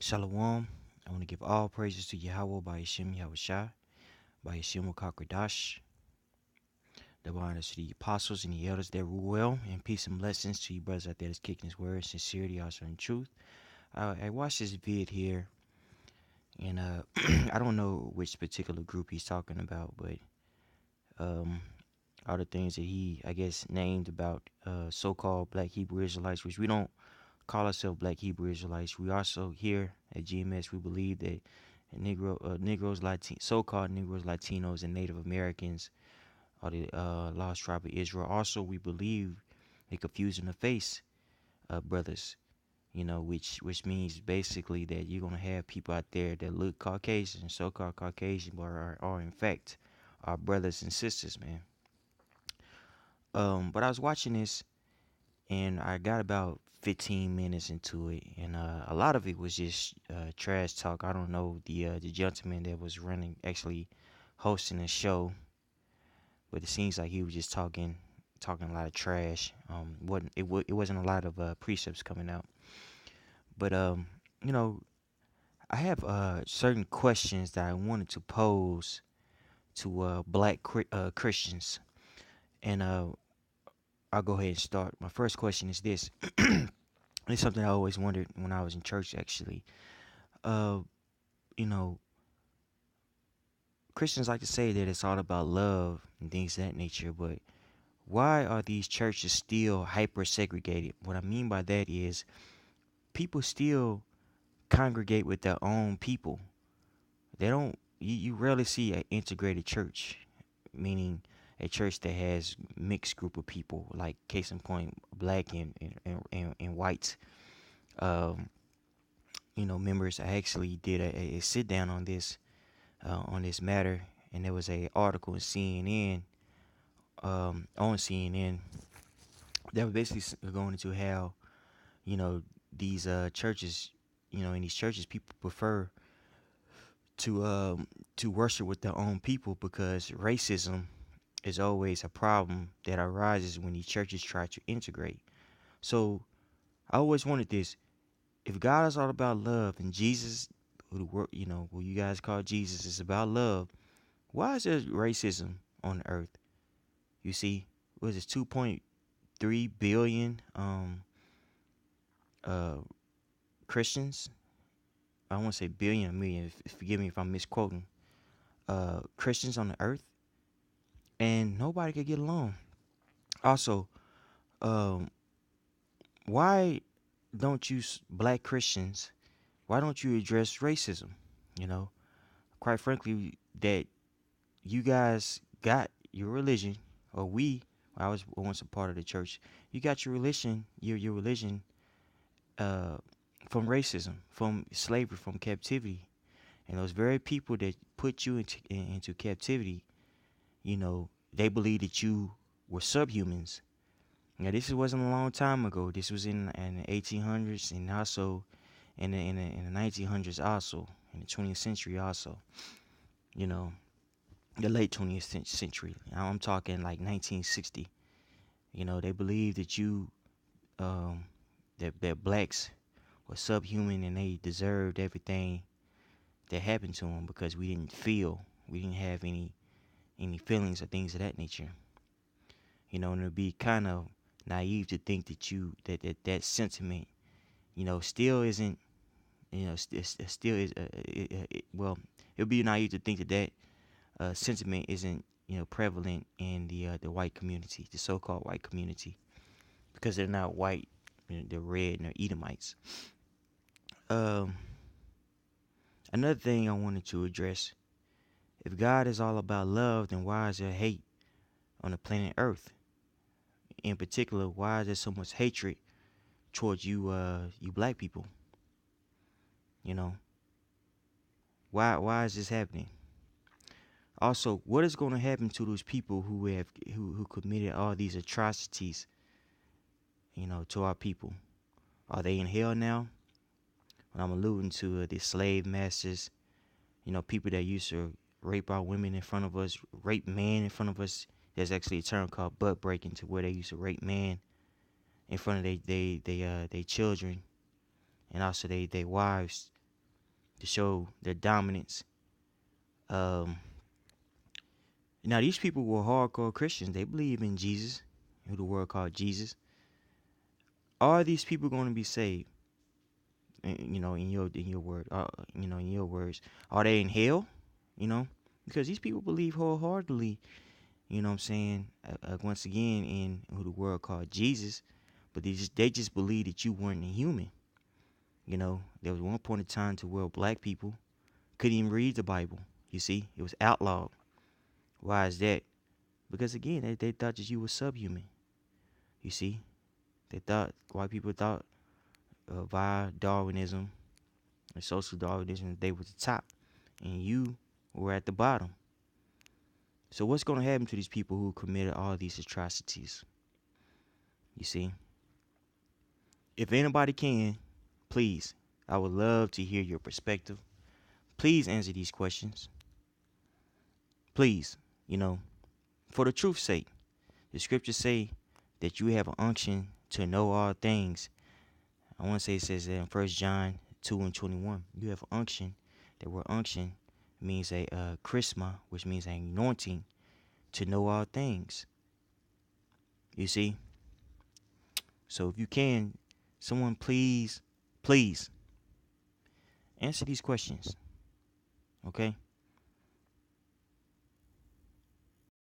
Shalom. I want to give all praises to Yahweh by Hashem Yahushai, by Hashem Kakradash. Double honors to the apostles and the elders that rule well, and peace and blessings to you brothers out there that's kicking his word, sincerity, also in truth. I watched this vid here, and I don't know which particular group he's talking about, but um, all the things that he, I guess, named about so-called Black Hebrew Israelites, which we don't call ourselves Black Hebrew Israelites. We also here at GMS, we believe that Negroes, so-called Negroes, Latinos, and Native Americans are the lost tribe of Israel. Also, we believe they confusing the face brothers, which means basically that you're gonna have people out there that look Caucasian, so-called Caucasian, but are in fact our brothers and sisters, man. But I was watching this and I got about 15 minutes into it, and a lot of it was just trash talk. I don't know the gentleman that was actually hosting the show, but it seems like he was just talking a lot of trash. It wasn't a lot of precepts coming out, but you know, I have certain questions that I wanted to pose to Christians, and I'll go ahead and start. My first question is this. It's something I always wondered when I was in church, actually. Uh, you know, Christians like to say that it's all about love and things of that nature, but why are these churches still hyper segregated? What I mean by that is people still congregate with their own people. They don't, you rarely see an integrated church, meaning a church that has mixed group of people, like case in point, black and white. Um, members. I actually did a sit down on this matter, and there was a article in CNN, on CNN, that was basically going into how these churches, in these churches, people prefer to worship with their own people because racism is always a problem that arises when these churches try to integrate. So I always wanted this. If God is all about love and Jesus, who you guys call Jesus, is about love, why is there racism on the earth? You see, was it 2.3 billion uh Christians? I want to say billion or million. Forgive me if I'm misquoting. Christians on the earth, and nobody could get along. Also, um, why don't you black Christians? Why don't you address racism? You know, quite frankly, that you guys got your religion, or I was once a part of the church. You got your religion, your religion, uh, from racism, from slavery, from captivity, and those very people that put you into captivity, they believe that you were subhumans. Now, this wasn't a long time ago. This was in the 1800s, and also in the 1900s, also in the 20th century, also. You know, the late 20th century. I'm talking like 1960. They believe that um, that blacks were subhuman and they deserved everything that happened to them because we didn't have any feelings or things of that nature. And it'd be kind of naive to think that sentiment, still isn't, still is, well, it would be naive to think that sentiment isn't prevalent in the white community, the so-called white community, because they're not white, they're red and they're Edomites. Um, Another thing I wanted to address: if God is all about love, then why is there hate on the planet Earth? In particular, why is there so much hatred towards you black people? You know, why is this happening? Also, what is going to happen to those people who committed all these atrocities, to our people? Are they in hell now? When I'm alluding to the slave masters, people that used to rape our women in front of us, rape men in front of us. There's actually a term called butt breaking, to where they used to rape men in front of they children, and also they wives, to show their dominance. Um, Now, these people were hardcore Christians. They believe in Jesus, who the world called Jesus. Are these people going to be saved? In your word, in your words, are they in hell? You know, because these people believe wholeheartedly. You know what I'm saying? Once again, in who the world called Jesus, but they just believe that you weren't a human. You know, there was one point in time to where black people couldn't even read the Bible. You see, it was outlawed. Why is that? Because again, they thought that you were subhuman. You see, white people thought via Darwinism and social Darwinism, they were the top, and you were at the bottom. So what's going to happen to these people who committed all these atrocities? You see, if anybody can, please, I would love to hear your perspective. Please answer these questions. Please, for the truth's sake. The scriptures say that you have an unction to know all things. I want to say it says that in 1 John 2:21. You have unction. The word unction means a charisma, which means an anointing to know all things. You see? So if you can, someone please answer these questions. Okay?